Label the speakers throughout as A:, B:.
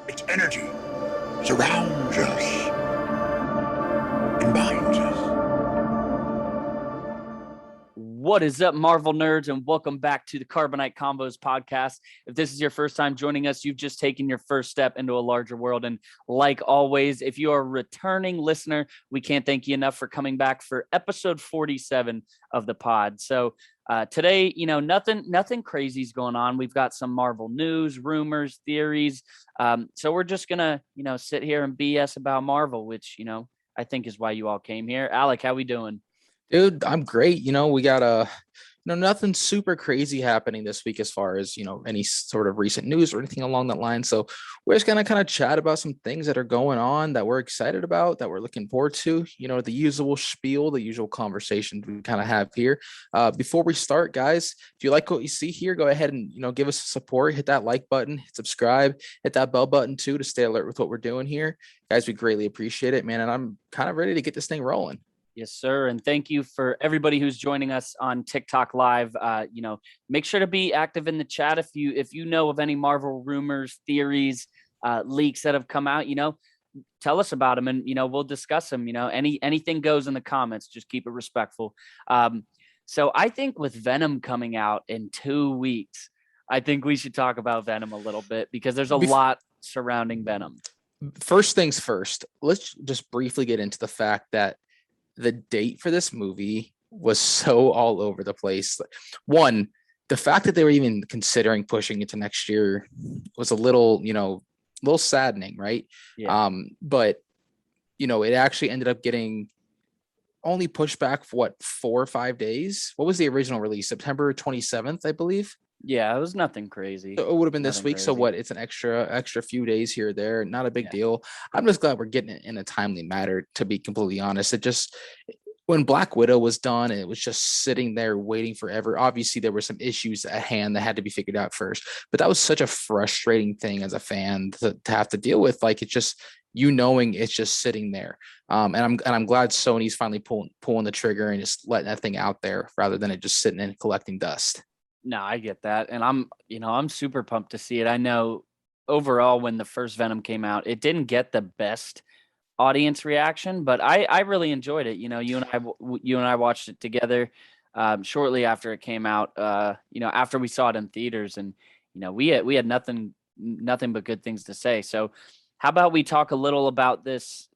A: Its energy surrounds us and binds us.
B: What is up, Marvel nerds, and welcome back to the Carbonite Convos podcast. If this is your first time joining us, you've just taken your first step into a larger world. And like always, if you are a returning listener, we can't thank you enough for coming back for episode 47 of the pod. So today, nothing crazy is going on. We've got some Marvel news, rumors, theories. So we're just gonna, sit here and BS about Marvel, which, I think is why you all came here. Alec, how we doing?
C: Dude, I'm great. We got nothing super crazy happening this week as far as, any sort of recent news or anything along that line. So we're just gonna kind of chat about some things that are going on that we're excited about, that we're looking forward to, the usual spiel, the usual conversations we kind of have here. Before we start, guys, if you like what you see here, go ahead and, give us support, hit that like button, hit subscribe, hit that bell button too, to stay alert with what we're doing here. Guys, we greatly appreciate it, man. And I'm kind of ready to get this thing rolling.
B: Yes, sir. And thank you for everybody who's joining us on TikTok Live. Make sure to be active in the chat if you know of any Marvel rumors, theories, leaks that have come out. Tell us about them, and we'll discuss them. Anything goes in the comments. Just keep it respectful. So I think with Venom coming out in 2 weeks, I think we should talk about Venom a little bit because there's a lot surrounding Venom.
C: First things first, let's just briefly get into the fact that the date for this movie was so all over the place. One, the fact that they were even considering pushing it to next year was a little saddening, right?
B: Yeah.
C: But it actually ended up getting only pushed back for 4 or 5 days. What was the original release? September 27th, I believe.
B: Yeah, it was nothing crazy.
C: So it would have been this
B: Nothing
C: week.
B: crazy.
C: So what? It's an extra few days here or there. Not a big deal. I'm just glad we're getting it in a timely manner, to be completely honest. When Black Widow was done and it was just sitting there waiting forever, obviously there were some issues at hand that had to be figured out first. But that was such a frustrating thing as a fan to have to deal with. Like, it's just knowing it's just sitting there. And I'm glad Sony's finally pulling the trigger and just letting that thing out there rather than it just sitting and collecting dust.
B: No, I get that. And I'm super pumped to see it. I know overall when the first Venom came out, it didn't get the best audience reaction, but I really enjoyed it. You and I watched it together shortly after it came out, after we saw it in theaters, and we had nothing but good things to say. So how about we talk a little about this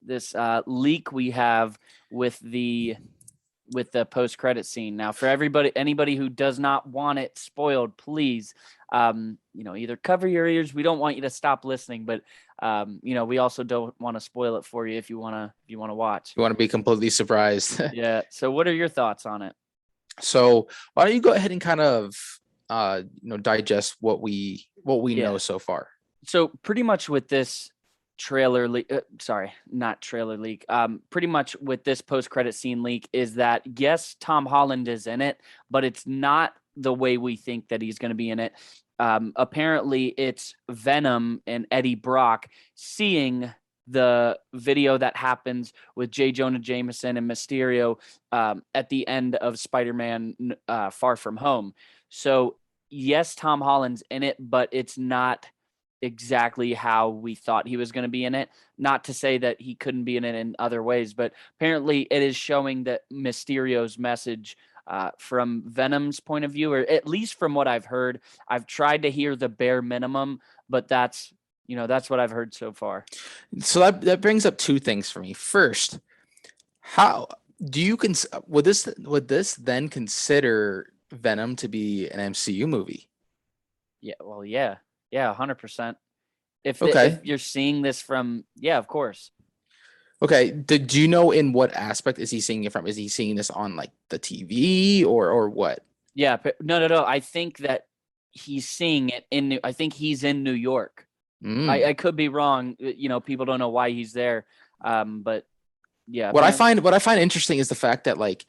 B: leak we have with the post-credit scene. Now, for anybody who does not want it spoiled, please, either cover your ears. We don't want you to stop listening, but we also don't want to spoil it for you if you want to watch.
C: You want to be completely surprised.
B: Yeah. So what are your thoughts on it?
C: So why don't you go ahead and kind of, digest what we know so far.
B: So pretty much with this trailer leak, not trailer leak, pretty much with this post-credit scene leak is that, yes, Tom Holland is in it, but it's not the way we think that he's going to be in it. Apparently it's Venom and Eddie Brock seeing the video that happens with J. Jonah Jameson and Mysterio at the end of Spider-Man Far From Home. So yes, Tom Holland's in it, but it's not exactly how we thought he was going to be in it. Not to say that he couldn't be in it in other ways, but apparently it is showing that Mysterio's message from Venom's point of view, or at least from what I've heard. I've tried to hear the bare minimum, but that's what I've heard so far.
C: So that brings up two things for me. First, how do you would this then consider Venom to be an MCU movie?
B: Yeah, well, yeah, 100%. If you're seeing this from, yeah, of course.
C: Okay. Did you know in what aspect is he seeing it from? Is he seeing this on like the TV or what?
B: Yeah, no. I think that he's seeing it I think he's in New York. I could be wrong. People don't know why he's there. But yeah.
C: What I find interesting is the fact that, like,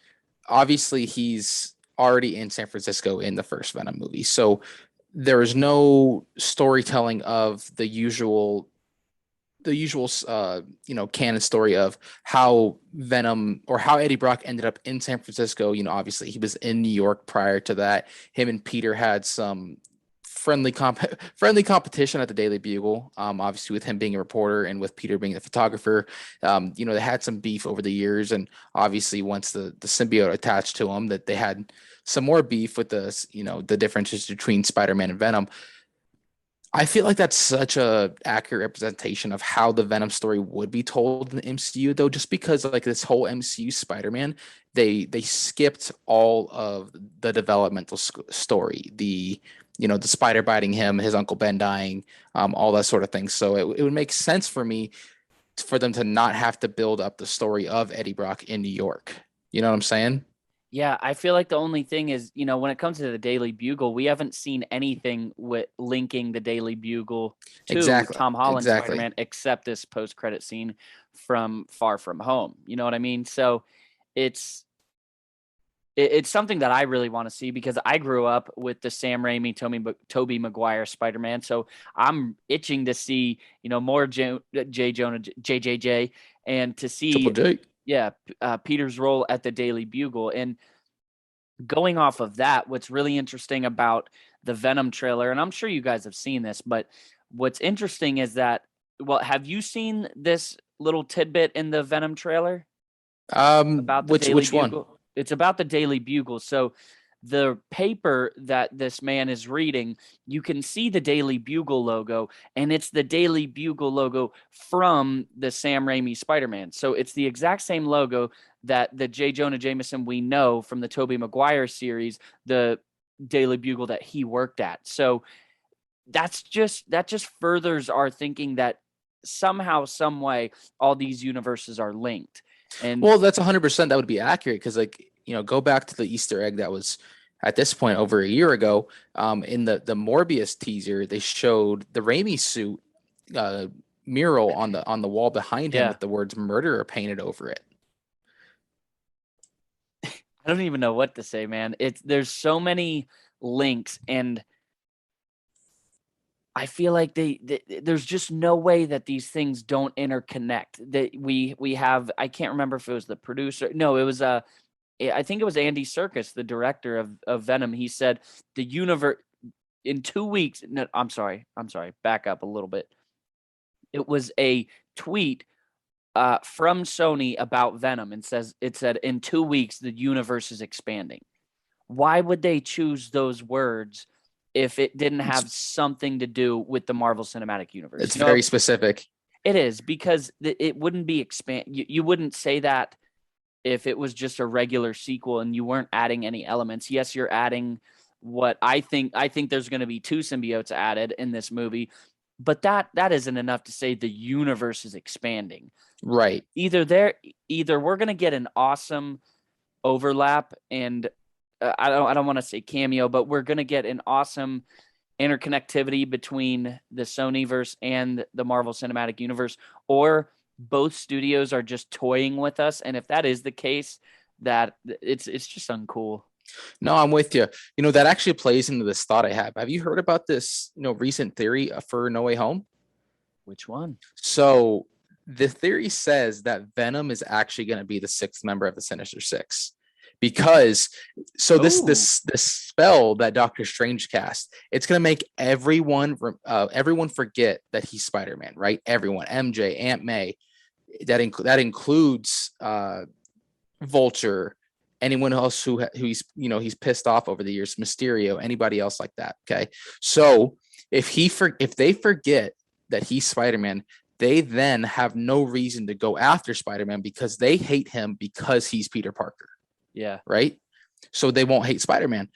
C: obviously he's already in San Francisco in the first Venom movie. So there is no storytelling of the usual canon story of how Venom or how Eddie Brock ended up in San Francisco. Obviously he was in New York prior to that. Him and Peter had some friendly competition at the Daily Bugle. Obviously with him being a reporter and with Peter being the photographer. They had some beef over the years, and obviously once the symbiote attached to him, that they had some more beef with the differences between Spider-Man and Venom. I feel like that's such a accurate representation of how the Venom story would be told in the MCU, though, just because like this whole MCU Spider-Man, they skipped all of the developmental story, the spider biting him, his Uncle Ben dying, all that sort of thing. So it would make sense for me for them to not have to build up the story of Eddie Brock in New York. You know what I'm saying?
B: Yeah, I feel like the only thing is, when it comes to the Daily Bugle, we haven't seen anything with linking the Daily Bugle to
C: Exactly.
B: Tom Holland's
C: Exactly.
B: Spider-Man, except this post-credit scene from Far From Home. You know what I mean? So it's something that I really want to see, because I grew up with the Sam Raimi, Tobey Maguire Spider-Man. So I'm itching to see, more JJJ, and to see
C: Triple J.
B: Peter's role at the Daily Bugle. And going off of that, what's really interesting about the Venom trailer, and I'm sure you guys have seen this, but what's interesting is that, well, have you seen this little tidbit in the Venom trailer about the Daily
C: Which one?
B: Bugle? It's about the Daily Bugle. So the paper that this man is reading, you can see the Daily Bugle logo, and it's the Daily Bugle logo from the Sam Raimi Spider-Man. So it's the exact same logo that the J. Jonah Jameson we know from the Tobey Maguire series, the Daily Bugle that he worked at. So that just furthers our thinking that somehow, some way, all these universes are linked. And
C: well, that's 100%. That would be accurate, because go back to the Easter egg that was at this point over a year ago. In the Morbius teaser, they showed the Raimi suit mural on the wall behind him with the words "murderer" painted over it.
B: I don't even know what to say, man. There's so many links, and I feel like there's just no way that these things don't interconnect. That we have, I can't remember if it was the producer. No, it was I think it was Andy Serkis, the director of Venom. He said the universe in 2 weeks. No, I'm sorry. Back up a little bit. It was a tweet from Sony about Venom, and it said in 2 weeks the universe is expanding. Why would they choose those words if it didn't have something to do with the Marvel Cinematic Universe?
C: It's very specific.
B: It is, because it wouldn't be you wouldn't say that if it was just a regular sequel and you weren't adding any elements. Yes, you're adding what I think there's going to be 2 symbiotes added in this movie, but that isn't enough to say the universe is expanding.
C: Right.
B: Either we're going to get an awesome overlap, and I don't want to say cameo, but we're going to get an awesome interconnectivity between the Sonyverse and the Marvel Cinematic Universe, or both studios are just toying with us. And if that is the case, that it's just uncool.
C: No, I'm with you. That actually plays into this thought I have. Have you heard about this, recent theory for No Way Home?
B: Which one?
C: So the theory says that Venom is actually going to be the 6th member of the Sinister Six, because this spell that Doctor Strange cast, it's going to make everyone forget that he's Spider-Man, right? Everyone, MJ, Aunt May, that includes Vulture, anyone else who he's pissed off over the years, Mysterio, anybody else like that. Okay, so if they forget that he's Spider-Man, they then have no reason to go after Spider-Man, because they hate him because he's Peter Parker.
B: Yeah.
C: Right. So they won't hate Spider-Man.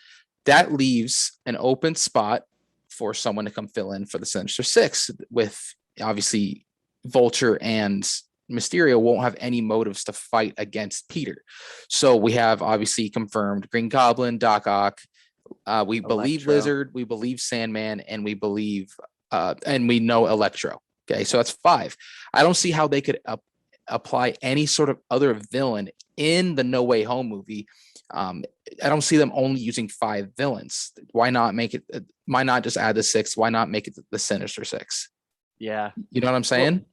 C: That leaves an open spot for someone to come fill in for the Sinister Six, with obviously Vulture and Mysterio won't have any motives to fight against Peter. So we have obviously confirmed Green Goblin, Doc Ock. We believe Lizard, we believe Sandman, and we believe and we know Electro. Okay, so that's 5. I don't see how they could apply any sort of other villain in the No Way Home movie. I don't see them only using 5 villains. Why not make it? Why not just add the 6? Why not make it the Sinister Six?
B: Yeah,
C: you know what I'm saying.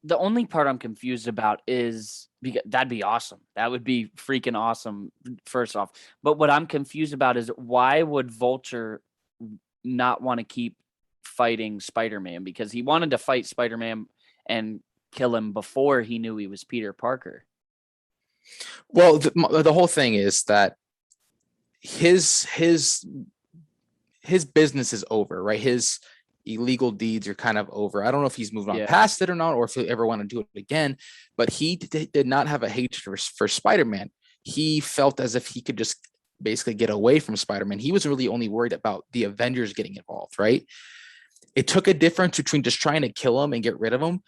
B: The only part I'm confused about is, because that'd be awesome. That would be freaking awesome, first off. But what I'm confused about is, why would Vulture not want to keep fighting Spider-Man because he wanted to fight Spider-Man and kill him before he knew he was Peter Parker.
C: Well, the whole thing is that his business is over, right? His illegal deeds are kind of over. I don't know if he's moved on past it or not, or if he'll ever want to do it again, but he did not have a hatred for Spider-Man. He felt as if he could just basically get away from Spider-Man. He was really only worried about the Avengers getting involved, right? It took a difference between just trying to kill him and get rid of him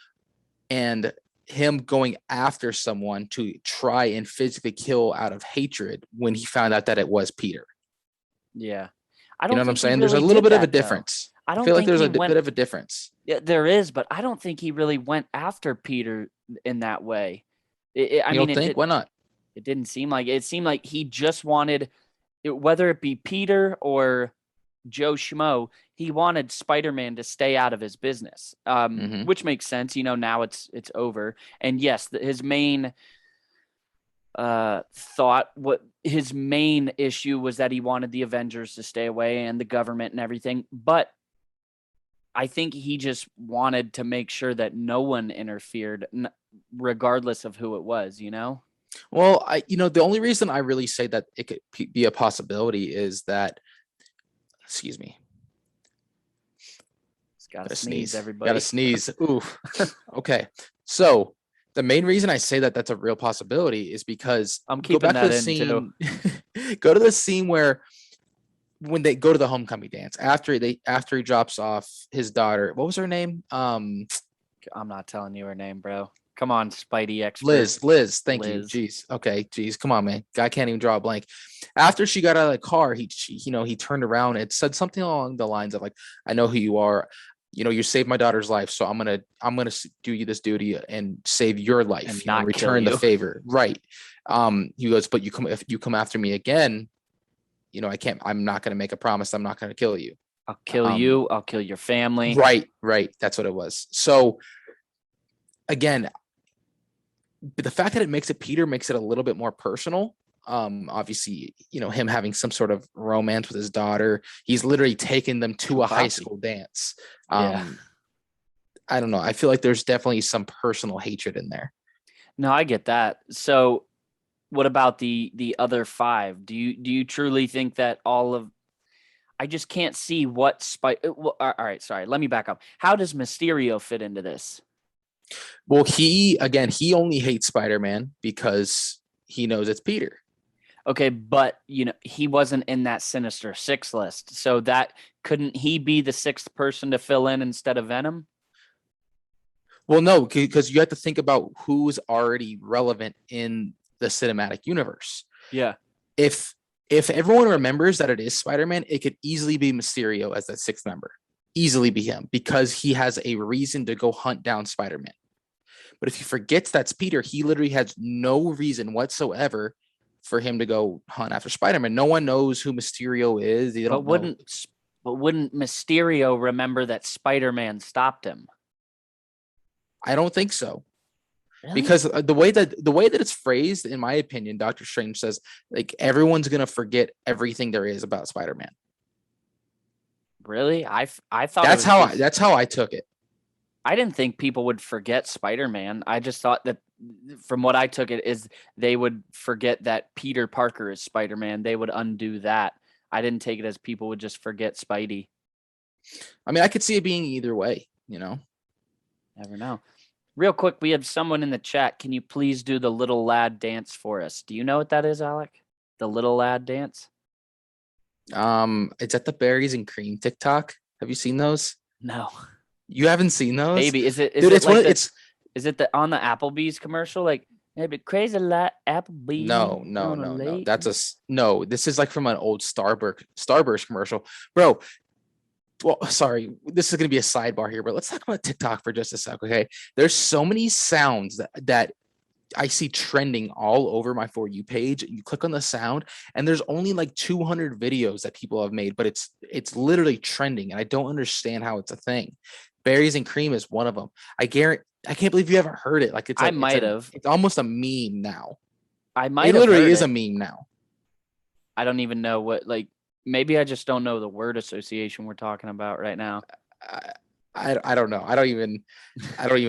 C: and him going after someone to try and physically kill out of hatred when he found out that it was Peter.
B: Yeah.
C: You know what I'm saying? There's a little bit of a difference. I feel like there's a bit of a difference.
B: Yeah, there is, but I don't think he really went after Peter in that way. Why not? It didn't seem like it. Seemed like he just wanted, whether it be Peter or Joe Schmo, he wanted Spider-Man to stay out of his business, which makes sense. Now it's over. And yes, his main his main issue was that he wanted the Avengers to stay away and the government and everything. But I think he just wanted to make sure that no one interfered, regardless of who it was,
C: Well, the only reason I really say that it could be a possibility is that, excuse me.
B: Gotta sneeze, everybody.
C: Gotta sneeze. Ooh. Okay. So the main reason I say that that's a real possibility is because
B: I'm keeping that in too.
C: Go to the scene where when they go to the homecoming dance after he drops off his daughter. What was her name? I'm
B: not telling you her name, bro. Come on, Spidey expert.
C: Liz. Thank you. Jeez. Okay. Jeez. Come on, man. Guy can't even draw a blank. After she got out of the car, he turned around and said something along the lines of like, "I know who you are. You saved my daughter's life, so I'm gonna do you this duty and save your life
B: and not
C: return the favor." Right. He goes, "But if you come after me again, I'm not gonna make a promise. I'm not gonna kill you.
B: I'll kill you. I'll kill your family."
C: Right. That's what it was. So again, but the fact that it makes it Peter makes it a little bit more personal. Obviously, him having some sort of romance with his daughter. He's literally taken them to a high school dance. I don't know. I feel like there's definitely some personal hatred in there.
B: No, I get that. So what about the other five? Do you truly think that I just can't see what all right, sorry. Let me back up. How does Mysterio fit into this?
C: Well, he only hates Spider-Man because he knows it's Peter.
B: Okay, but he wasn't in that Sinister Six list, so that couldn't he be the sixth person to fill in instead of Venom?
C: Well, no, because you have to think about who's already relevant in the cinematic universe.
B: Yeah.
C: If everyone remembers that it is Spider-Man, it could easily be Mysterio as that sixth member. Easily be him because he has a reason to go hunt down Spider-Man. But if he forgets that's Peter, he literally has no reason whatsoever for him to go hunt after Spider-Man. No one knows who Mysterio is. But
B: wouldn't Mysterio remember that Spider-Man stopped him?
C: I don't think so.
B: Really?
C: Because the way that it's phrased, in my opinion, Doctor Strange says like everyone's gonna forget everything there is about Spider-Man.
B: Really? I thought
C: that's how I took it.
B: I didn't think people would forget Spider-Man. I just thought that from what I took it is they would forget that Peter Parker is Spider-Man. They would undo that. I didn't take it as people would just forget Spidey.
C: I mean, I could see it being either way,
B: Never know. Real quick, we have someone in the chat. Can you please do the little lad dance for us? Do you know what that is, Alec? The little lad dance?
C: It's at the berries and cream TikTok. Have you seen those?
B: No.
C: You haven't seen those?
B: Maybe. Is it on the Applebee's commercial? Like, maybe crazy lot Applebee's.
C: No. No. This is like from an old Starburst commercial. Bro, well, sorry, this is going to be a sidebar here, but let's talk about TikTok for just a sec, okay? There's so many sounds that I see trending all over my For You page. You click on the sound, and there's only like 200 videos that people have made, but it's literally trending, and I don't understand how it's a thing. Berries and cream is one of them. I can't believe you haven't heard it. Like it's almost a meme now.
B: I might.
C: It literally is a meme now.
B: I don't even know what like. Maybe I just don't know the word association we're talking about right now.
C: I don't know. I don't even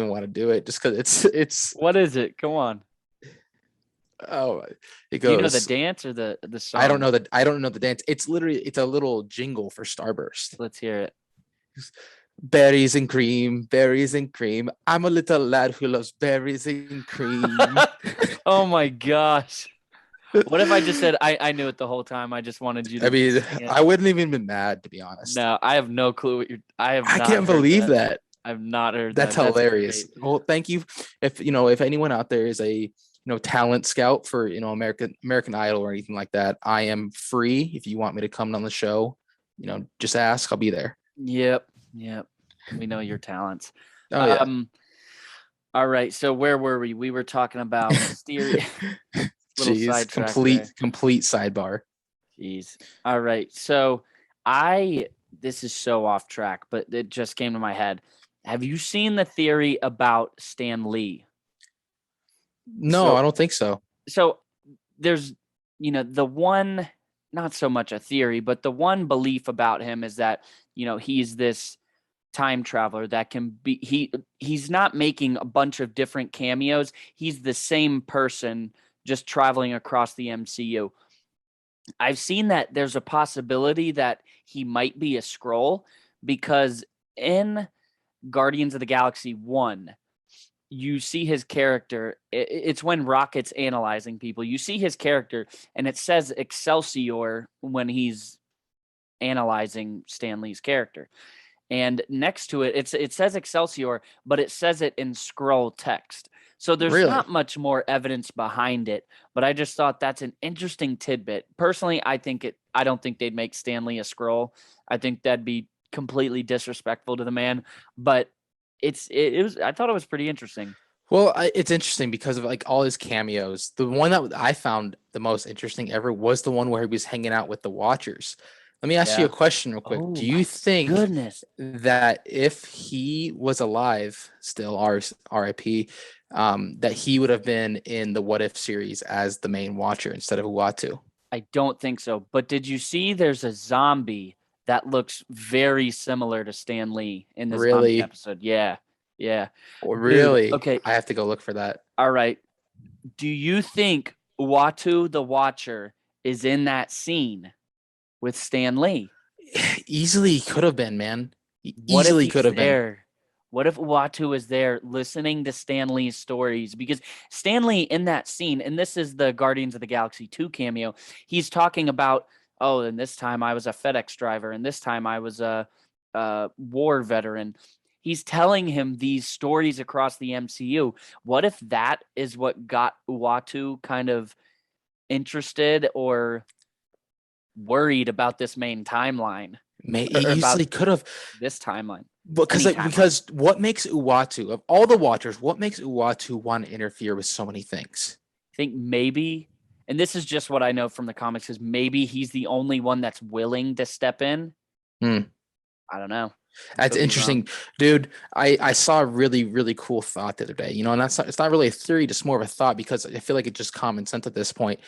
C: want to do it just because it's
B: What is it? Come on.
C: oh it
B: Do you know the
C: goes.
B: dance or the song?
C: I don't know the dance. It's literally it's a little jingle for Starburst.
B: Let's hear it.
C: Berries and cream, berries and cream. I'm a little lad who loves berries and cream.
B: Oh my gosh. What if I just said I knew it the whole time? I just wanted you to
C: I mean,
B: sing it.
C: I wouldn't even been mad to be honest.
B: No, I have no clue what you're. I have.
C: I
B: not
C: can't
B: heard
C: believe that.
B: I've not heard
C: That's
B: that.
C: hilarious.
B: Great.
C: Well, thank you. If anyone out there is a talent scout for American Idol or anything like that, I am free. If you want me to come on the show, just ask. I'll be there.
B: Yep. We know your talents.
C: Oh yeah.
B: All right. So where were we? We were talking about Mysterio. Little
C: Jeez,
B: sidetrack
C: complete sidebar.
B: Jeez. All right. So this is so off track, but it just came to my head. Have you seen the theory about Stan Lee?
C: No, I don't think so.
B: So there's, the one, not so much a theory, but the one belief about him is that, he's this time traveler that can be, he's not making a bunch of different cameos. He's the same person just traveling across the MCU. I've seen that there's a possibility that he might be a Skrull because in Guardians of the Galaxy 1, you see his character. It's when Rocket's analyzing people. You see his character, and it says Excelsior when he's analyzing Stan Lee's character. And next to it, it says Excelsior, but it says it in Skrull text. So there's
C: Really?
B: not much more evidence behind it, but I just thought that's an interesting tidbit. Personally, I don't think they'd make Stan Lee a Skrull. I think that'd be completely disrespectful to the man, but I thought it was pretty interesting.
C: Well, it's interesting because of like all his cameos. The one that I found the most interesting ever was the one where he was hanging out with the Watchers. Let me ask you a question real quick.
B: Oh,
C: Do you think
B: goodness.
C: that if he was alive still, RIP, that he would have been in the What If series as the main Watcher instead of Uatu?
B: I don't think so. But did you see there's a zombie that looks very similar to Stan Lee in the zombie episode? Yeah.
C: Really?
B: Dude, okay.
C: I have to go look for that.
B: All right. Do you think Uatu the Watcher is in that scene with Stan Lee?
C: Easily could have been, man.
B: What
C: Easily
B: if
C: could have
B: there?
C: been.
B: What if Uatu is there listening to Stan Lee's stories? Because Stan Lee in that scene, and this is the Guardians of the Galaxy 2 cameo, he's talking about, oh, and this time I was a FedEx driver, and this time I was a war veteran. He's telling him these stories across the MCU. What if that is what got Uatu kind of interested or worried about this main timeline?
C: He easily could have
B: this timeline.
C: Because what makes Uatu, of all the Watchers, what makes Uatu want to interfere with so many things?
B: I think maybe, and this is just what I know from the comics, is maybe he's the only one that's willing to step in. I don't know.
C: That's interesting, dude. I saw a really, really cool thought the other day, and it's not really a theory, just more of a thought, because I feel like it's just common sense at this point.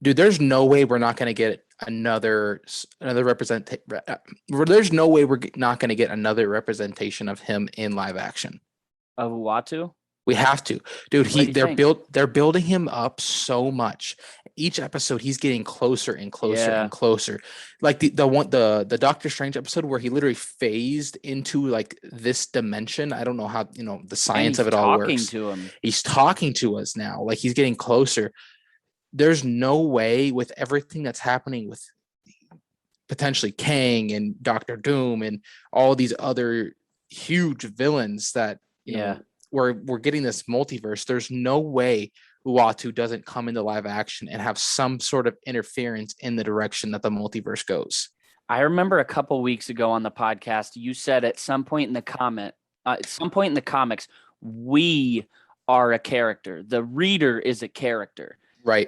C: Dude, there's no way we're not going to get another representation. There's no way we're not going to get another representation of him in live action.
B: Of Uatu?
C: We have to, dude. They're building him up so much. Each episode, he's getting closer and closer and closer. Like the Doctor Strange episode where he literally phased into like this dimension. I don't know how the science of it all works. He's talking to us now. Like he's getting closer. There's no way with everything that's happening with potentially Kang and Doctor Doom and all these other huge villains that we're getting this multiverse. There's no way Uatu doesn't come into live action and have some sort of interference in the direction that the multiverse goes.
B: I remember a couple weeks ago on the podcast, you said at some point in the comics, we are a character. The reader is a character.
C: Right.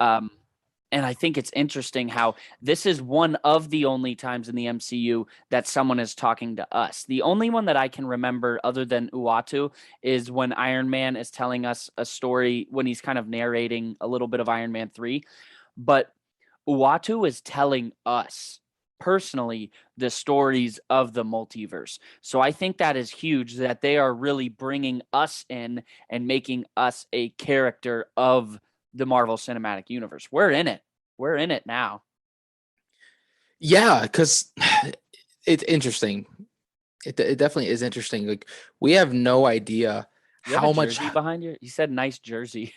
B: And I think it's interesting how this is one of the only times in the MCU that someone is talking to us. The only one that I can remember other than Uatu is when Iron Man is telling us a story, when he's kind of narrating a little bit of Iron Man 3. But Uatu is telling us personally the stories of the multiverse. So I think that is huge that they are really bringing us in and making us a character of the Marvel Cinematic Universe. We're in it. We're in it now.
C: Yeah, because it's interesting. It definitely is interesting. Like, we have no idea
B: You have
C: how
B: a
C: much
B: jersey behind you? You said nice jersey.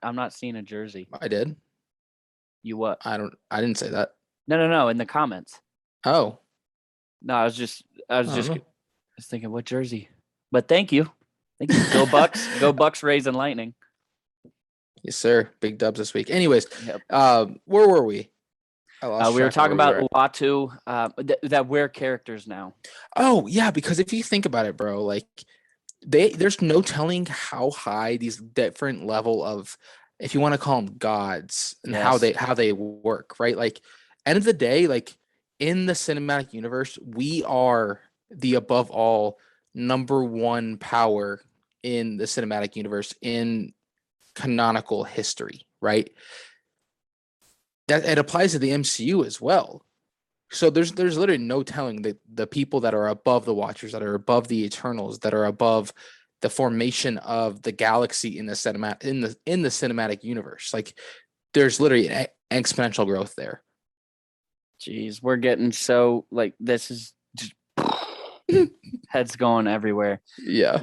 B: I'm not seeing a jersey.
C: I did.
B: You what?
C: I didn't say that.
B: No, in the comments.
C: Oh,
B: No, I was just
C: I don't know.
B: thinking what jersey. But thank you. Thank you. Go Bucks. Go Bucks raising lightning.
C: Yes, sir. Big dubs this week. Anyways,
B: Yep.
C: where were we? I lost
B: We were
C: track of
B: talking
C: where we
B: about
C: were
B: Uatu, that we're characters now.
C: Oh, yeah, because if you think about it, bro, like there's no telling how high these different level of, if you want to call them gods, and how they work, right? Like, end of the day, like, in the cinematic universe, we are the above all number one power in the cinematic universe in canonical history, right? That it applies to the MCU as well. So there's literally no telling the people that are above the Watchers, that are above the Eternals, that are above the formation of the galaxy in the cinematic universe. Like, there's literally exponential growth there.
B: Jeez, we're getting so like this is just heads going everywhere.
C: Yeah.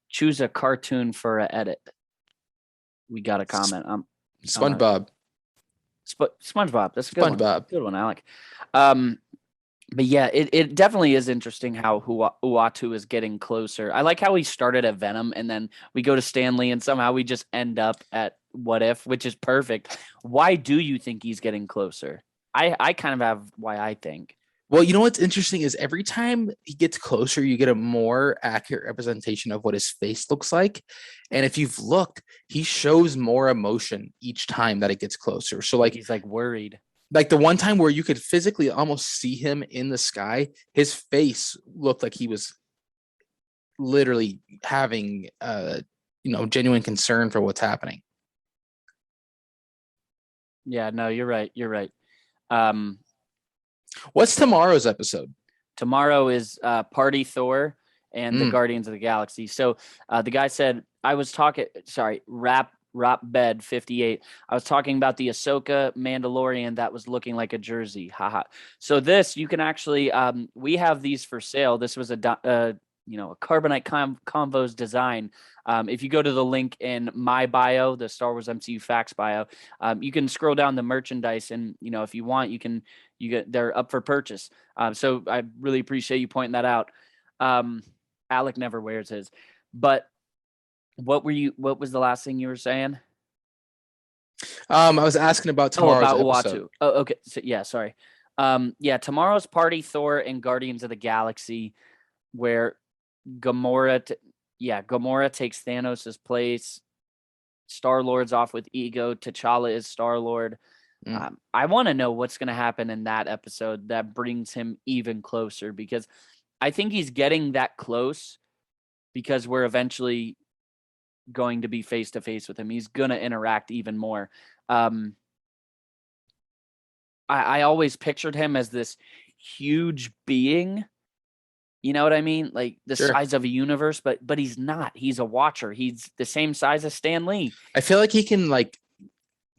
B: Choose a cartoon for an edit. We got a comment.
C: SpongeBob.
B: SpongeBob. That's a
C: SpongeBob.
B: One. Good one, Alec. But yeah, it definitely is interesting how Uatu is getting closer. I like how we started at Venom and then we go to Stan Lee and somehow we just end up at What If, which is perfect. Why do you think he's getting closer? I kind of have why I think.
C: Well, you know what's interesting is every time he gets closer, you get a more accurate representation of what his face looks like. And if you've looked, he shows more emotion each time that it gets closer. So like
B: he's like worried.
C: Like the one time where you could physically almost see him in the sky, his face looked like he was literally having genuine concern for what's happening.
B: Yeah, no, you're right. You're right.
C: What's tomorrow's episode?
B: Tomorrow is Party Thor and the Guardians of the Galaxy. So the guy said, Rap Bed 58. I was talking about the Ahsoka Mandalorian that was looking like a jersey. Haha. So this, you can actually, we have these for sale. This was a Carbonite Convos design. If you go to the link in my bio, the Star Wars MCU Facts bio, you can scroll down the merchandise, and if you want, they're up for purchase. So I really appreciate you pointing that out. Alec never wears his, but what was the last thing you were saying?
C: I was asking about tomorrow's episode.
B: Uatu. Oh, okay. So, yeah, sorry. Tomorrow's Party Thor and Guardians of the Galaxy, where Gamora takes Thanos' place. Star-Lord's off with Ego. T'Challa is Star-Lord. I want to know what's going to happen in that episode that brings him even closer, because I think he's getting that close because we're eventually going to be face to face with him. He's going to interact even more. I always pictured him as this huge being. You know what I mean? Like the size of a universe, but he's not. He's a watcher. He's the same size as Stan Lee.
C: I feel like he can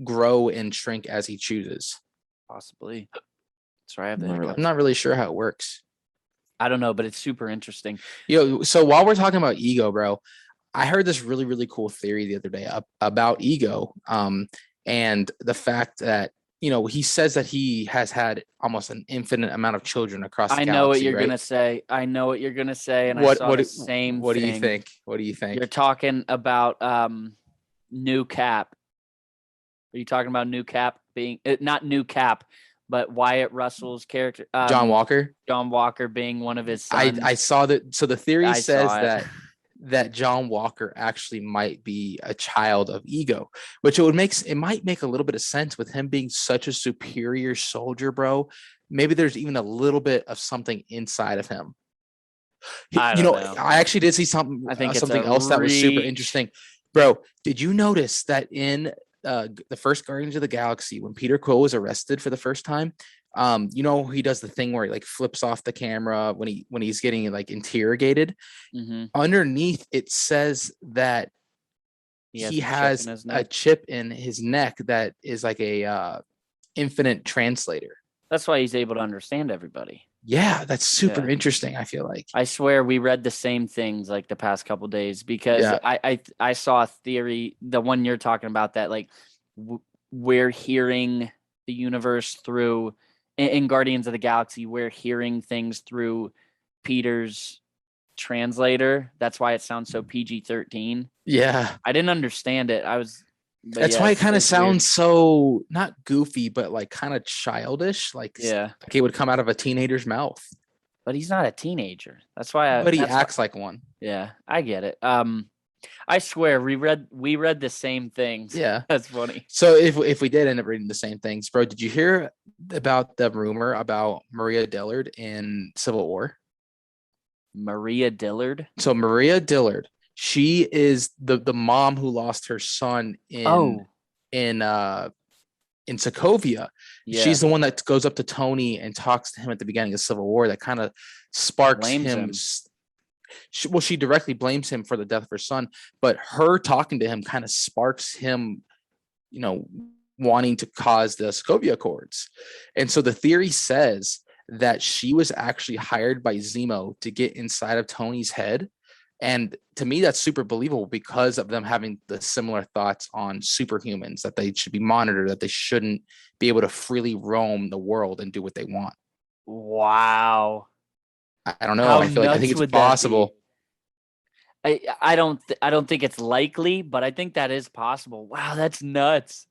C: grow and shrink as he chooses.
B: Possibly. Sorry,
C: I'm not really sure how it works.
B: I don't know, but it's super interesting.
C: So while we're talking about Ego, bro, I heard this really, really cool theory the other day about Ego, and the fact that he says that he has had almost an infinite amount of children across the galaxy.
B: I know what you're gonna say. And I saw the same.
C: What do you think? What do you think?
B: You're talking about New Cap. Are you talking about New Cap being not New Cap, but Wyatt Russell's character,
C: John Walker?
B: John Walker being one of his sons.
C: I saw that. So the theory says that John Walker actually might be a child of Ego, which it might make a little bit of sense with him being such a superior soldier, bro. Maybe there's even a little bit of something inside of him.
B: I don't know.
C: I actually did see something. I think something else that was super interesting, bro. Did you notice that in the first Guardians of the Galaxy, when Peter Quill was arrested for the first time, He does the thing where he like flips off the camera when he's getting like interrogated.
B: Mm-hmm.
C: Underneath it says that he has a chip in his neck that is like a infinite translator.
B: That's why he's able to understand everybody.
C: Yeah, that's super interesting. I feel like.
B: I swear we read the same things like the past couple days, because I saw a theory, the one you're talking about, that like we're hearing the universe through in Guardians of the Galaxy. We're hearing things through Peter's translator. That's why it sounds so PG-13.
C: Yeah,
B: I didn't understand it.
C: That's why it kind of sounds so not goofy, but like kind of childish. Like it would come out of a teenager's mouth.
B: But he's not a teenager. That's why.
C: But he acts like one.
B: Yeah, I get it. I swear we read the same things.
C: Yeah,
B: that's funny.
C: So if we did end up reading the same things, bro, did you hear about the rumor about Maria Dillard in Civil War?
B: Maria Dillard.
C: So Maria Dillard, she is the mom who lost her son in Sokovia. Yeah. She's the one that goes up to Tony and talks to him at the beginning of Civil War. That kind of sparks him. She directly blames him for the death of her son, but her talking to him kind of sparks him, wanting to cause the Sokovia Accords. And so the theory says that she was actually hired by Zemo to get inside of Tony's head. And to me, that's super believable because of them having the similar thoughts on superhumans, that they should be monitored, that they shouldn't be able to freely roam the world and do what they want.
B: Wow.
C: I don't know. I think it's possible.
B: I don't think it's likely, but I think that is possible. Wow, that's nuts.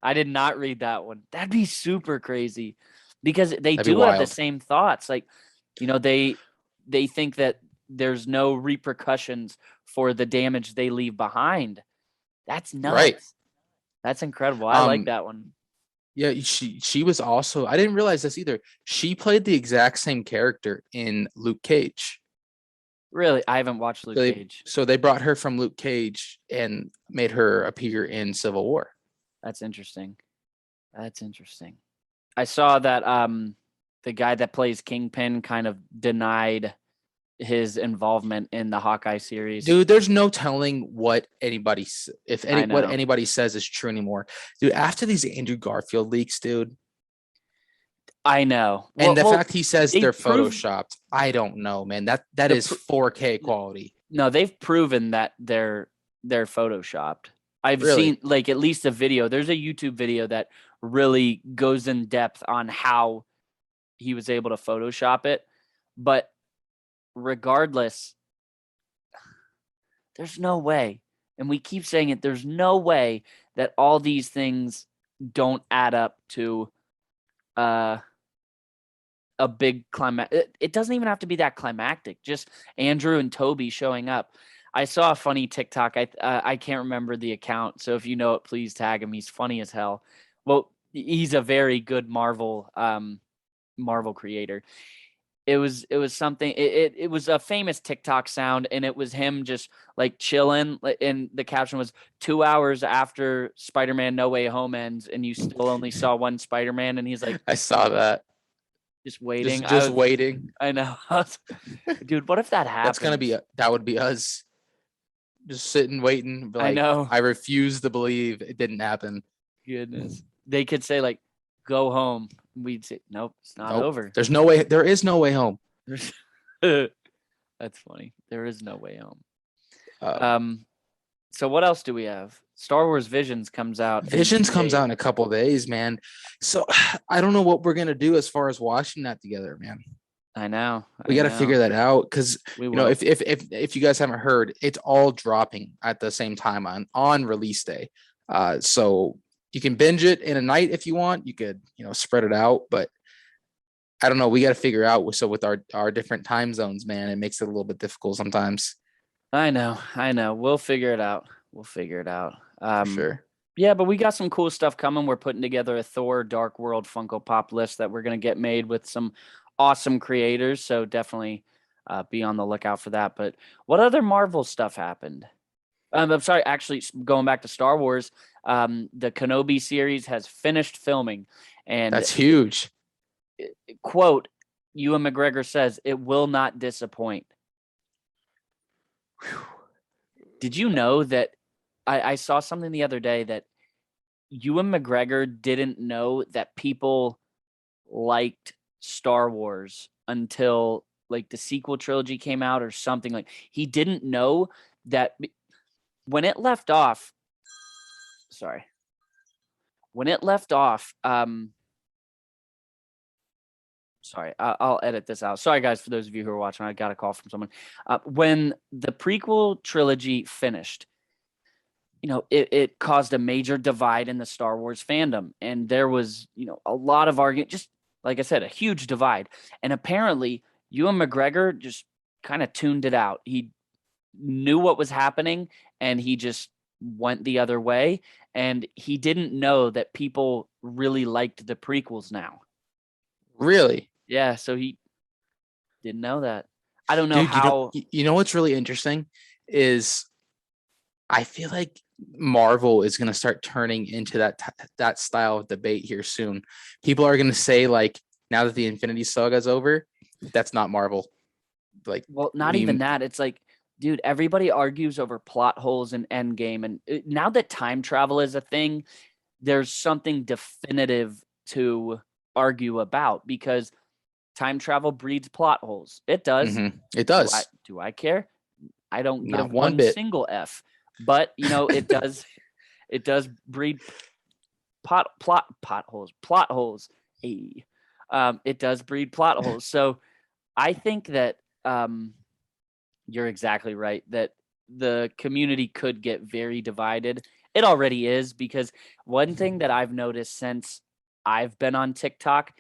B: I did not read that one. That'd be super crazy, because they do have the same thoughts. Like, they think that there's no repercussions for the damage they leave behind. That's nuts. Right. That's incredible. I like that one.
C: Yeah, she was also, I didn't realize this either. She played the exact same character in Luke Cage.
B: Really? I haven't watched Luke Cage.
C: So they brought her from Luke Cage and made her appear in Civil War.
B: That's interesting. I saw that the guy that plays Kingpin kind of denied his involvement in the Hawkeye series.
C: Dude, there's no telling what anybody says is true anymore. Dude, after these Andrew Garfield leaks, dude.
B: I know.
C: And the fact he says they're photoshopped, I don't know, man. That is 4K quality.
B: No, they've proven that they're photoshopped. I've seen like at least a video. There's a YouTube video that really goes in depth on how he was able to Photoshop it. But regardless, there's no way, and we keep saying it, there's no way that all these things don't add up to a big climax. It doesn't even have to be that climactic. Just Andrew and Toby showing up. I saw a funny TikTok. I can't remember the account, so if you know it, please tag him. He's funny as hell. Well, he's a very good Marvel creator. It was something. It was a famous TikTok sound, and it was him just like chilling. And the caption was 2 hours after Spider-Man No Way Home ends, and you still only saw one Spider-Man. And he's like,
C: I saw that.
B: Just waiting.
C: Just waiting.
B: I know, dude. What if that happens?
C: That would be us. Just sitting, waiting. Like, I know. I refuse to believe it didn't happen.
B: Goodness. They could say like, "Go home." We'd say, "Nope, it's not over."
C: There's no way. There is no way home.
B: That's funny. There is no way home. So what else do we have? Star Wars Visions comes out.
C: Visions comes out in a couple of days, man. So I don't know what we're gonna do as far as watching that together, man.
B: I know.
C: We got to figure that out because if you guys haven't heard, it's all dropping at the same time on release day. So you can binge it in a night if you want. You could spread it out, but I don't know. We got to figure out. So with our different time zones, man, it makes it a little bit difficult sometimes.
B: I know. We'll figure it out.
C: For sure.
B: Yeah, but we got some cool stuff coming. We're putting together a Thor Dark World Funko Pop list that we're going to get made with some awesome creators. So definitely be on the lookout for that. But what other Marvel stuff happened? I'm sorry, actually, going back to Star Wars, the Kenobi series has finished filming. And
C: that's huge.
B: quote, Ewan McGregor says, "It will not disappoint." Did you know that I saw something the other day that Ewan McGregor didn't know that people liked Star Wars until like the sequel trilogy came out or something? Like he didn't know that when it left off. Sorry. When it left off, sorry, I'll edit this out. Sorry, guys, for those of you who are watching, I got a call from someone. When the prequel trilogy finished, it caused a major divide in the Star Wars fandom. And there was, a lot of argument, just like I said, a huge divide. And apparently, Ewan McGregor just kind of tuned it out. He knew what was happening and he just went the other way. And he didn't know that people really liked the prequels now.
C: Really?
B: Yeah, so he didn't know that. I don't know
C: Dude,
B: how.
C: you know what's really interesting is I feel like Marvel is going to start turning into that style of debate here soon. People are going to say, like, now that the Infinity Saga is over, that's not Marvel. Like,
B: Well, not even that. It's like, dude, everybody argues over plot holes in Endgame. And now that time travel is a thing, there's something definitive to argue about because time travel breeds plot holes. It does.
C: It does.
B: Do I care? I don't
C: Not
B: give
C: one
B: one
C: bit.
B: single F. But it does. It does breed plot holes. Hey. It does breed plot holes. So I think that you're exactly right that the community could get very divided. It already is, because one thing that I've noticed since I've been on TikTok,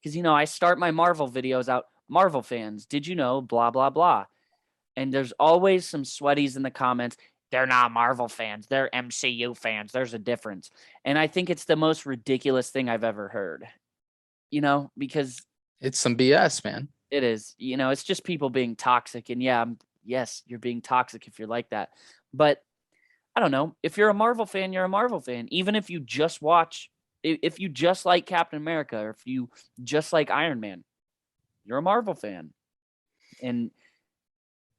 B: because, I start my Marvel videos out, Marvel fans, did you know, blah, blah, blah. And there's always some sweaties in the comments. They're not Marvel fans. They're MCU fans. There's a difference. And I think it's the most ridiculous thing I've ever heard, because
C: it's some BS, man.
B: it is, it's just people being toxic. And yes, you're being toxic if you're like that. But I don't know. If you're a Marvel fan, you're a Marvel fan. Even if you just like Captain America, or if you just like Iron Man, you're a Marvel fan. And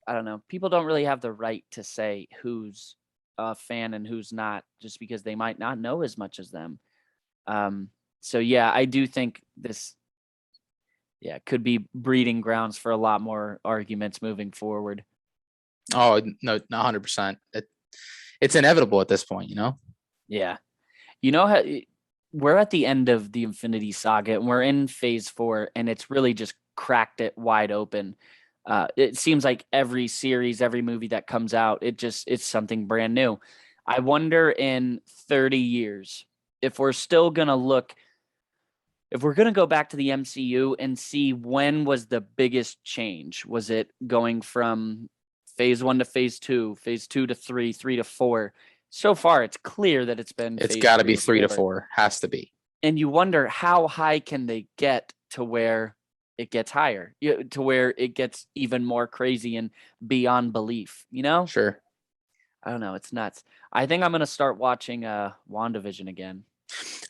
B: I don't know. People don't really have the right to say who's a fan and who's not, just because they might not know as much as them. So yeah, I do think this, could be breeding grounds for a lot more arguments moving forward.
C: Oh, no, 100%. It's inevitable at this point,
B: Yeah. How we're at the end of the Infinity Saga and we're in phase 4, and it's really just cracked it wide open. It seems like every series, every movie that comes out, it's something brand new. I wonder in 30 years if we're still going to if we're going to go back to the MCU and see when was the biggest change. Was it going from phase 1 to phase 2, phase 2 to 3, 3 to 4? So far, it's clear that it's been.
C: It's got to be 3 to 4. Has to be.
B: And you wonder how high can they get to where it gets higher, to where it gets even more crazy and beyond belief.
C: Sure.
B: I don't know. It's nuts. I think I'm gonna start watching WandaVision again.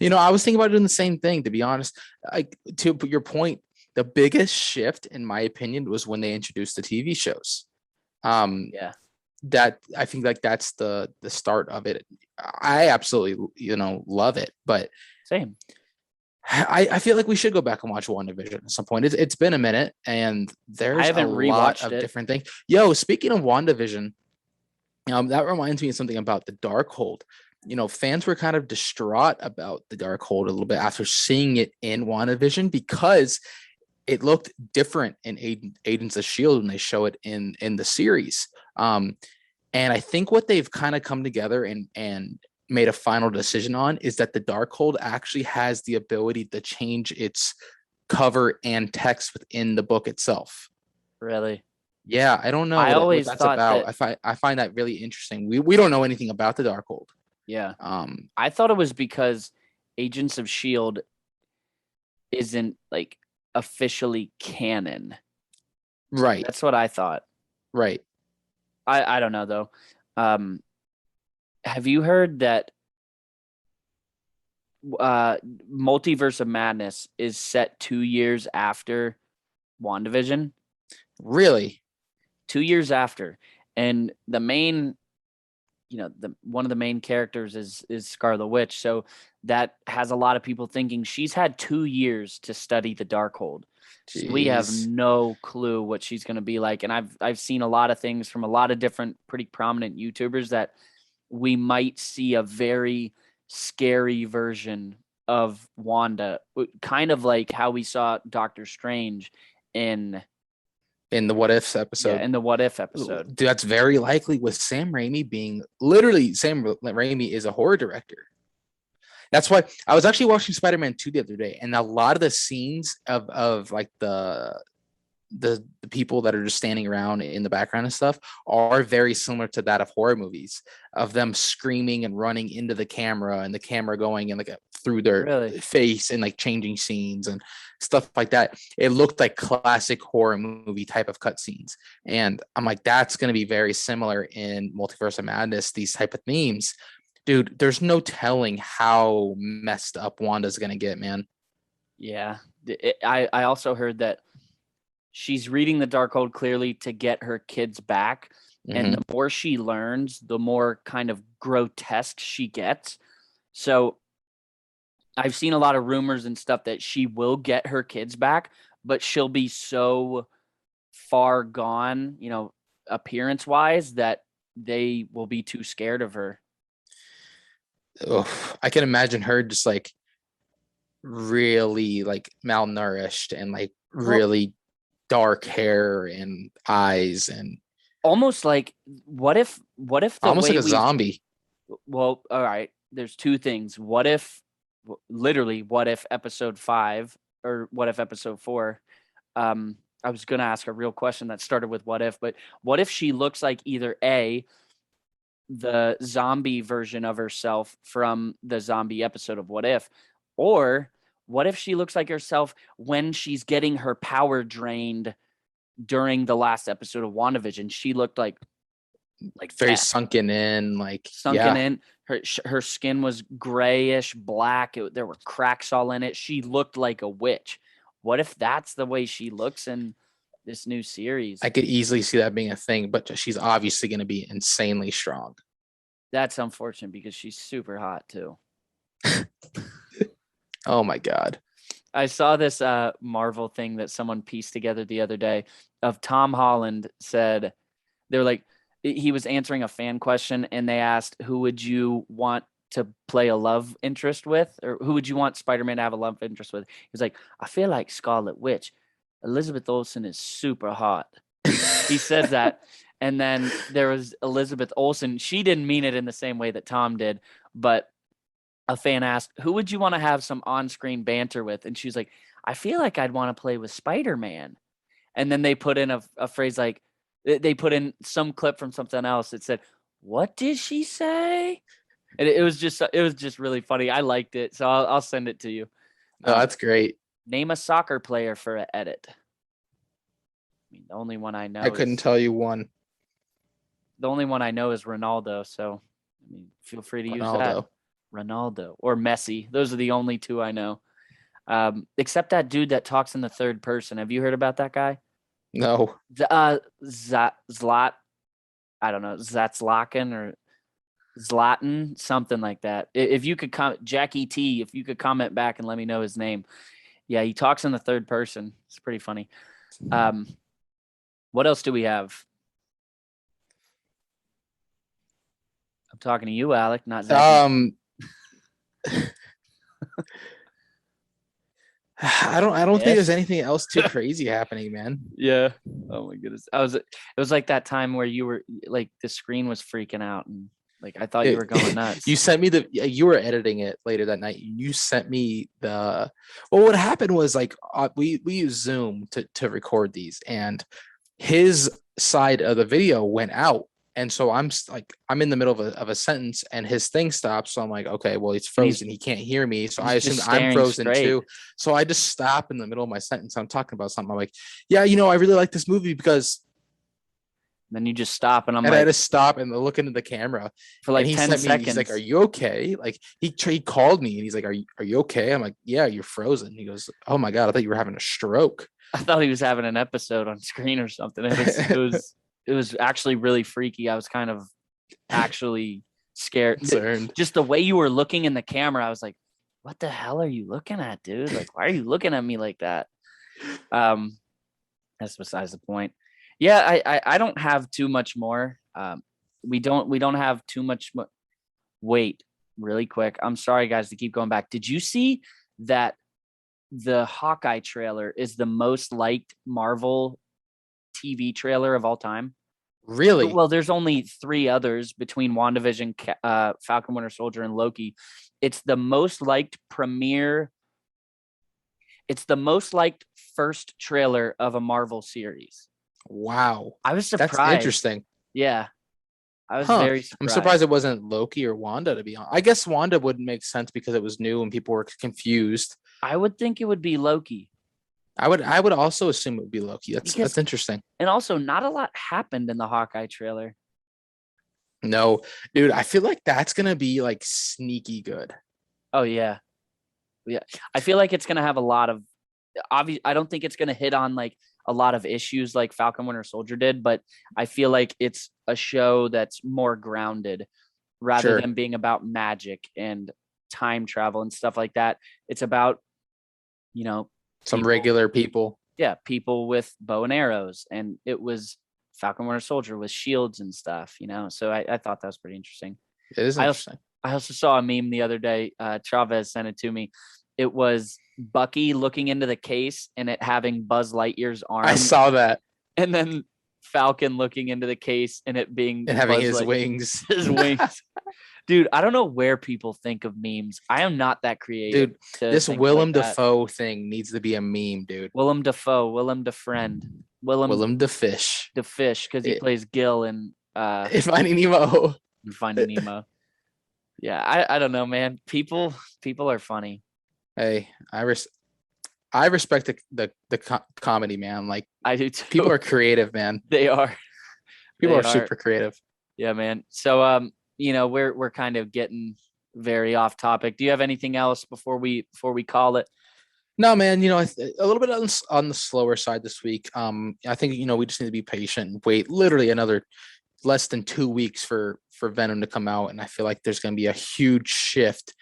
C: I was thinking about doing the same thing, to be honest. To put your point, the biggest shift, in my opinion, was when they introduced the TV shows.
B: Yeah.
C: That I think like that's the start of it. I absolutely love it, but
B: same.
C: I feel like we should go back and watch WandaVision at some point. It's been a minute, and there's a lot of different things. Yo, speaking of WandaVision, that reminds me of something about the Darkhold. Fans were kind of distraught about the Darkhold a little bit after seeing it in WandaVision, because it looked different in Agents of S.H.I.E.L.D. when they show it in the series. And I think what they've kind of come together and made a final decision on is that the Darkhold actually has the ability to change its cover and text within the book itself.
B: Really?
C: Yeah, I don't know what that's about. I find that really interesting. We don't know anything about the Darkhold.
B: Yeah. I thought it was because Agents of S.H.I.E.L.D. isn't like officially canon.
C: Right.
B: That's what I thought.
C: Right.
B: I don't know though. Have you heard that Multiverse of Madness is set 2 years after WandaVision.
C: Really?
B: 2 years after. And the main, one of the main characters is Scarlet Witch. So that has a lot of people thinking she's had 2 years to study the Darkhold. So we have
C: Jeez.
B: no clue what she's going to be like. And I've seen a lot of things from a lot of different pretty prominent YouTubers that we might see a very scary version of Wanda, kind of like how we saw Doctor Strange in
C: In the What Ifs episode.
B: in the What If episode.
C: Dude, that's very likely with Sam Raimi being literally Sam Raimi is a horror director. That's why I was actually watching Spider-Man 2 the other day, and a lot of the scenes of like the people that are just standing around in the background and stuff are very similar to that of horror movies, of them screaming and running into the camera and the camera going and like through their face and like changing scenes and stuff like that. It looked like classic horror movie type of cutscenes. And I'm like, that's going to be very similar in Multiverse of Madness, these type of themes. Dude, there's no telling how messed up Wanda's going to get, man.
B: Yeah. I also heard that she's reading the Darkhold clearly to get her kids back. And the more she learns, the more kind of grotesque she gets. So I've seen a lot of rumors and stuff that she will get her kids back, but she'll be so far gone, appearance wise, that they will be too scared of her.
C: Oh, I can imagine her just like really like malnourished and like really dark hair and eyes and
B: almost like what if
C: almost like a zombie.
B: Well, all right, there's two things. What if episode 5 or what if episode 4, I was gonna ask a real question that started with what if, but what if she looks like either the zombie version of herself from the zombie episode of What If, or what if she looks like herself when she's getting her power drained during the last episode of WandaVision? She looked like
C: very
B: death.
C: sunken in.
B: Her skin was grayish black. There were cracks all in it. She looked like a witch. What if that's the way she looks in this new series?
C: I could easily see that being a thing, but she's obviously going to be insanely strong.
B: That's unfortunate because she's super hot too.
C: Oh my God.
B: I saw this Marvel thing that someone pieced together the other day of Tom Holland said, they're like, he was answering a fan question and they asked, who would you want to play a love interest with? Or who would you want Spider-Man to have a love interest with? He was like, I feel like Scarlet Witch. Elizabeth Olsen is super hot. He says that. And then there was Elizabeth Olsen. She didn't mean it in the same way that Tom did, but a fan asked, who would you want to have some on-screen banter with? And she's like, I feel like I'd want to play with Spider-Man. And then they put in a phrase like, they put in some clip from something else. It said, what did she say? And it was just really funny. I liked it. So I'll send it to you.
C: Oh, that's great.
B: Name a soccer player for an edit. I mean, the only one I know.
C: I couldn't tell you one.
B: The only one I know is Ronaldo. So, I mean, feel free to use that. Ronaldo or Messi. Those are the only two I know. Except that dude that talks in the third person. Have you heard about that guy?
C: No.
B: Zlat. I don't know. Zatslaken or Zlatan, something like that. If you could Jackie T, if you could comment back and let me know his name. Yeah, he talks in the third person. It's pretty funny. What else do we have? I'm talking to you, Alec, not Zach.
C: I don't think there's anything else too crazy happening, man.
B: Yeah. Oh my goodness. It was like that time where you were like the screen was freaking out and like I thought you were going nuts.
C: You sent me you were editing it later that night. You sent me what happened was like we use Zoom to record these and his side of the video went out. And so I'm in the middle of a sentence and his thing stops. So I'm like, okay, well, he's frozen. He can't hear me. So I assume I'm frozen too. So I just stop in the middle of my sentence. I'm talking about something. I'm like, yeah, I really like this movie because.
B: Then you just stop, and I'm
C: And I had
B: like,
C: to stop and look into the camera.
B: for like
C: And he
B: 10
C: sent me,
B: seconds.
C: he's like, "Are you okay?" Like he called me and he's like, "Are you okay?" I'm like, "Yeah, you're frozen." He goes, "Oh my God, I thought you were having a stroke."
B: I thought he was having an episode on screen or something. It was actually really freaky. I was kind of actually scared.
C: Concerned.
B: Just the way you were looking in the camera, I was like, what the hell are you looking at, dude? Like, why are you looking at me like that? That's besides the point. Yeah, I don't have too much more. We don't have too much wait, really quick. I'm sorry guys to keep going back. Did you see that the Hawkeye trailer is the most liked Marvel TV trailer of all time?
C: Really?
B: Well, there's only 3 others between WandaVision, Falcon Winter Soldier, and Loki. It's the most liked It's the most liked first trailer of a Marvel series.
C: Wow.
B: I was surprised.
C: That's interesting.
B: Yeah, I was
C: Huh.
B: very surprised.
C: I'm surprised it wasn't Loki or Wanda, to be honest. I guess Wanda wouldn't make sense because it was new and people were confused.
B: I would think it would be Loki.
C: I would also assume it would be Loki. That's interesting.
B: And also, not a lot happened in the Hawkeye trailer.
C: No, dude, I feel like that's gonna be like sneaky good.
B: Oh yeah. Yeah. I feel like it's gonna have a lot of I don't think it's gonna hit on like a lot of issues like Falcon Winter Soldier did, but I feel like it's a show that's more grounded rather than being about magic and time travel and stuff like that. It's about,
C: Some regular people.
B: Yeah, people with bow and arrows, and it was Falcon Winter Soldier with shields and stuff, So I thought that was pretty interesting.
C: It is interesting.
B: I also saw a meme the other day. Chavez sent it to me. It was Bucky looking into the case and it having Buzz Lightyear's arm.
C: I saw that.
B: And then Falcon looking into the case and it being
C: and having
B: Buzz
C: his
B: Light-
C: wings.
B: His wings. Dude, I don't know where people think of memes. I am not that creative.
C: Dude, this Willem Dafoe thing needs to be a meme, dude.
B: Willem Dafoe, Willem Defriend, Willem
C: Dafish.
B: the fish, because he plays Gil in
C: Finding Nemo.
B: Finding Nemo. Yeah, I don't know, man. People are funny.
C: Hey, I respect the comedy, man. Like,
B: I do too.
C: people are creative, man.
B: They are.
C: People are super creative.
B: Yeah, man. So we're kind of getting very off topic. Do you have anything else before we call it?
C: No, man, a little bit on the slower side this week. I think we just need to be patient and wait literally another less than 2 weeks for Venom to come out, and I feel like there's going to be a huge shift.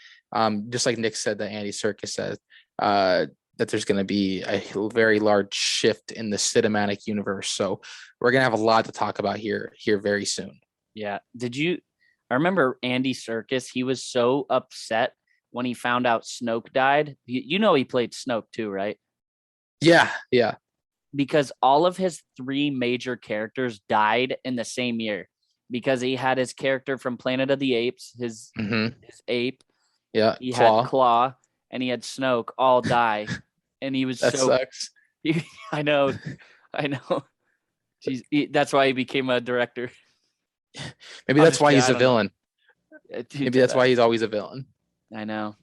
C: Just like Nick said, that Andy Serkis said, that there's going to be a very large shift in the cinematic universe. So we're going to have a lot to talk about here very soon.
B: Yeah. I remember Andy Serkis. He was so upset when he found out Snoke died. He played Snoke too, right?
C: Yeah.
B: Because all of his 3 major characters died in the same year, because he had his character from Planet of the Apes, his ape.
C: Yeah.
B: He had Claw, and he had Snoke all die. And he was
C: sucks.
B: I know. Jeez, that's why he became a director.
C: Maybe that's why he's a villain. Maybe that's why he's always a villain.
B: I know.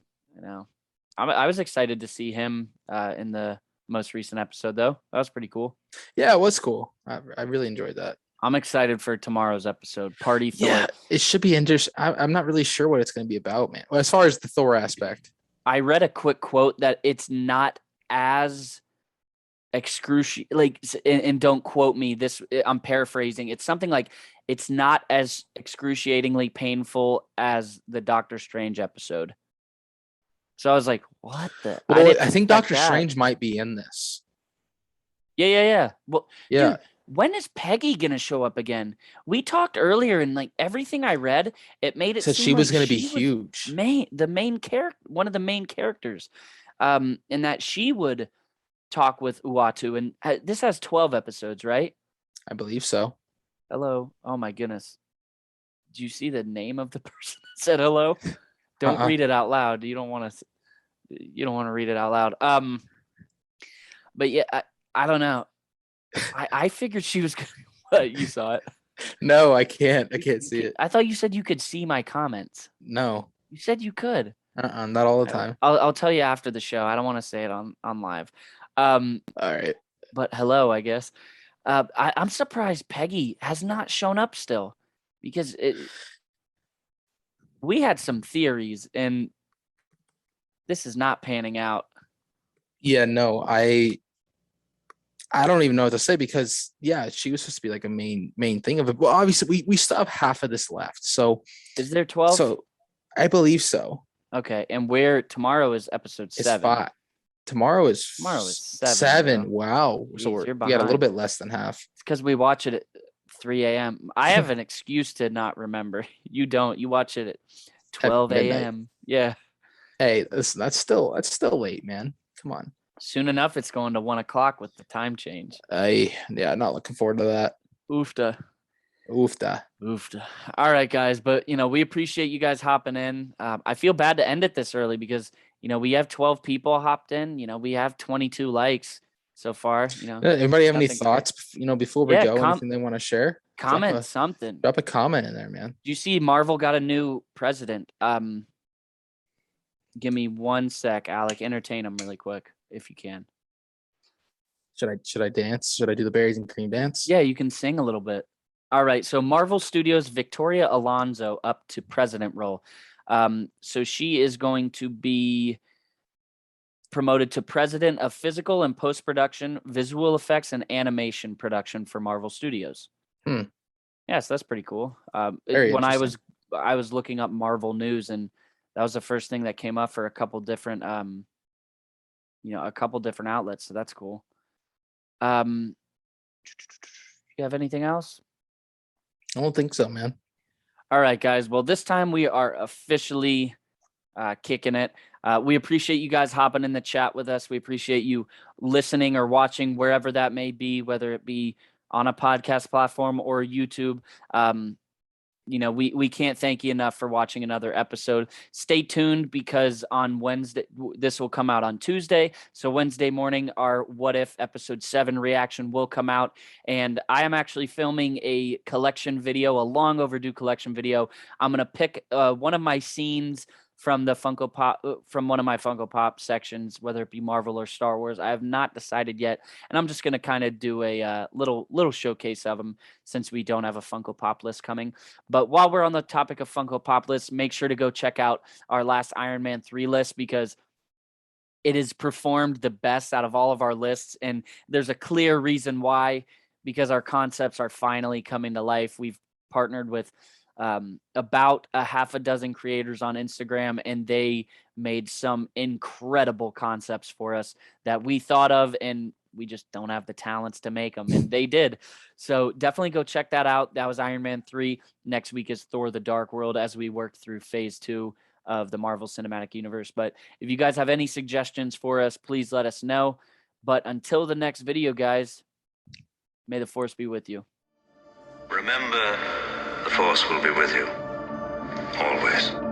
B: I was excited to see him in the most recent episode, though. That was pretty cool.
C: Yeah, it was cool. I really enjoyed that.
B: I'm excited for tomorrow's episode, Party Thor.
C: Yeah, it should be interesting. I'm not really sure what it's going to be about, man. Well, as far as the Thor aspect,
B: I read a quick quote that it's not as excruciating, and don't quote me, this I'm paraphrasing. It's something like it's not as excruciatingly painful as the Doctor Strange episode. So I was like, what the?
C: Well, I think Doctor Strange might be in this.
B: Yeah. Well,
C: yeah.
B: Dude, when is Peggy gonna show up again? We talked earlier, and everything I read, it made it
C: said
B: seem
C: she was
B: like
C: going to be huge.
B: The main character, one of the main characters, and that she would talk with Uatu, and this has 12 episodes, right?
C: I believe so.
B: Hello. Oh my goodness. Do you see the name of the person that said hello? Don't read it out loud. You don't want to read it out loud. But yeah, I don't know. I figured she was gonna. You saw it?
C: No, I can't. I can't see it.
B: I thought you said you could see my comments.
C: No.
B: You said you could.
C: Not all the time.
B: I'll tell you after the show. I don't want to say it on live.
C: All right.
B: But hello, I guess. I'm surprised Peggy has not shown up still, because we had some theories, and this is not panning out.
C: Yeah, no, I don't even know what to say, because yeah, she was supposed to be like a main thing of it. Well, obviously we still have half of this left. So
B: Is there 12?
C: so I believe so.
B: Okay, and where tomorrow is episode
C: It's
B: 7.
C: 5. Tomorrow is
B: Tomorrow is 7.
C: 7.
B: Bro.
C: Wow.
B: Jeez,
C: So
B: you're
C: we got a little
B: behind.
C: bit less than half.
B: It's because we watch it at 3 a.m. I have an excuse to not remember. You don't. You watch it at 12
C: midnight.
B: a.m. Yeah.
C: Hey, that's still late, man. Come on.
B: Soon enough, it's going to 1 o'clock with the time change.
C: Yeah, not looking forward to that.
B: Oofta.
C: Oofta.
B: All right, guys. But, we appreciate you guys hopping in. I feel bad to end it this early because, we have 12 people hopped in. We have 22 likes so far.
C: Anybody have any
B: nothing
C: thoughts, before we go? Anything they want to share?
B: Comment something.
C: Drop a comment in there, man.
B: Do you see Marvel got a new president? Give me 1 sec, Alec. Entertain them really quick if you can.
C: Should I dance? Should I do the berries and cream dance?
B: Yeah, you can sing a little bit. All right. So Marvel Studios Victoria Alonso up to president role. So she is going to be promoted to president of physical and post-production, visual effects, and animation production for Marvel Studios. Yes, that's pretty cool. When I was looking up Marvel news, and that was the first thing that came up for a couple different outlets. So that's cool. You have anything else?
C: I don't think so, man.
B: All right, guys. Well, this time we are officially kicking it. We appreciate you guys hopping in the chat with us. We appreciate you listening or watching wherever that may be, whether it be on a podcast platform or YouTube. We can't thank you enough for watching another episode. Stay tuned, because on Wednesday, this will come out on Tuesday. So Wednesday morning, our What If episode 7 reaction will come out. And I am actually filming a collection video, a long overdue collection video. I'm going to pick one of my scenes from the Funko Pop, from one of my Funko Pop sections, whether it be Marvel or Star Wars. I have not decided yet, and I'm just going to kind of do a little showcase of them, since we don't have a Funko Pop list coming. But while we're on the topic of Funko Pop lists, make sure to go check out our last Iron Man 3 list, because it has performed the best out of all of our lists, and there's a clear reason why, because our concepts are finally coming to life. We've partnered with about a half a dozen creators on Instagram, and they made some incredible concepts for us that we thought of, and we just don't have the talents to make them, and they did. So definitely go check that out. That was Iron Man 3. Next week is Thor: The Dark World, as we work through phase 2 of the Marvel Cinematic Universe. But if you guys have any suggestions for us, please let us know. But until the next video, guys, may the Force be with you.
D: Remember, the Force will be with you. Always.